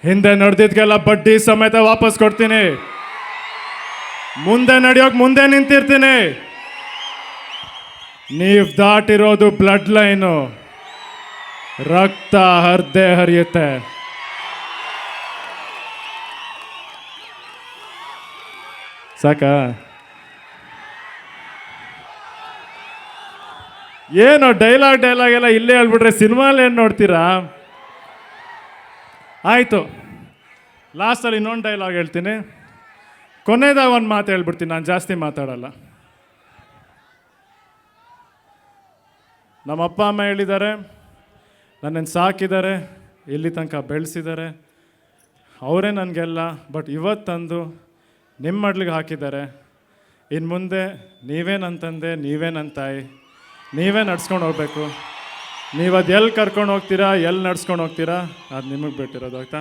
ಹಿಂದೆ ನಡೆದಿದ್ಗೆಲ್ಲ ಬಡ್ಡಿ ಸಮೇತ ವಾಪಸ್ ಕೊಡ್ತೀನಿ. ಮುಂದೆ ನಡೆಯೋಕೆ ಮುಂದೆ ನಿಂತಿರ್ತೀನಿ. ನೀವು ದಾಟಿರೋದು ಬ್ಲಡ್ ಲೈನು, ರಕ್ತ ಹರ್ದೇ ಹರಿಯುತ್ತೆ. ಸಾಕ? ಏನು ಡೈಲಾಗ್ ಎಲ್ಲ ಇಲ್ಲೇ ಹೇಳ್ಬಿಟ್ರೆ ಸಿನಿಮಾಲಿ ಏನು ನೋಡ್ತೀರಾ? ಆಯಿತು, ಲಾಸ್ಟಲ್ಲಿ ಇನ್ನೊಂದು ಡೈಲಾಗ್ ಹೇಳ್ತೀನಿ. ಕೊನೆದಾಗ ಒಂದು ಮಾತು ಹೇಳ್ಬಿಡ್ತೀನಿ, ನಾನು ಜಾಸ್ತಿ ಮಾತಾಡಲ್ಲ. ನಮ್ಮ ಅಪ್ಪ ಅಮ್ಮ ಹೇಳಿದ್ದಾರೆ, ನನ್ನನ್ನು ಸಾಕಿದ್ದಾರೆ, ಇಲ್ಲಿ ತನಕ ಬೆಳೆಸಿದ್ದಾರೆ, ಅವರೇ ನನಗೆಲ್ಲ. ಬಟ್ ಇವತ್ತಂದು ನಿಮ್ಮ ಮಡ್ಲಿಗೆ ಹಾಕಿದ್ದಾರೆ. ಇನ್ನು ಮುಂದೆ ನೀವೇ ನನ್ನ ತಂದೆ, ನೀವೇ ನನ್ನ ತಾಯಿ, ನೀವೇ ನಡ್ಸ್ಕೊಂಡು ಹೋಗ್ಬೇಕು. ನೀವು ಅದು ಎಲ್ಲಿ ಕರ್ಕೊಂಡು ಹೋಗ್ತೀರಾ, ಎಲ್ಲಿ ನಡ್ಸ್ಕೊಂಡು ಹೋಗ್ತೀರಾ, ಅದು ನಿಮಗೆ ಬಿಟ್ಟಿರೋದು. ಆಯ್ತಾ?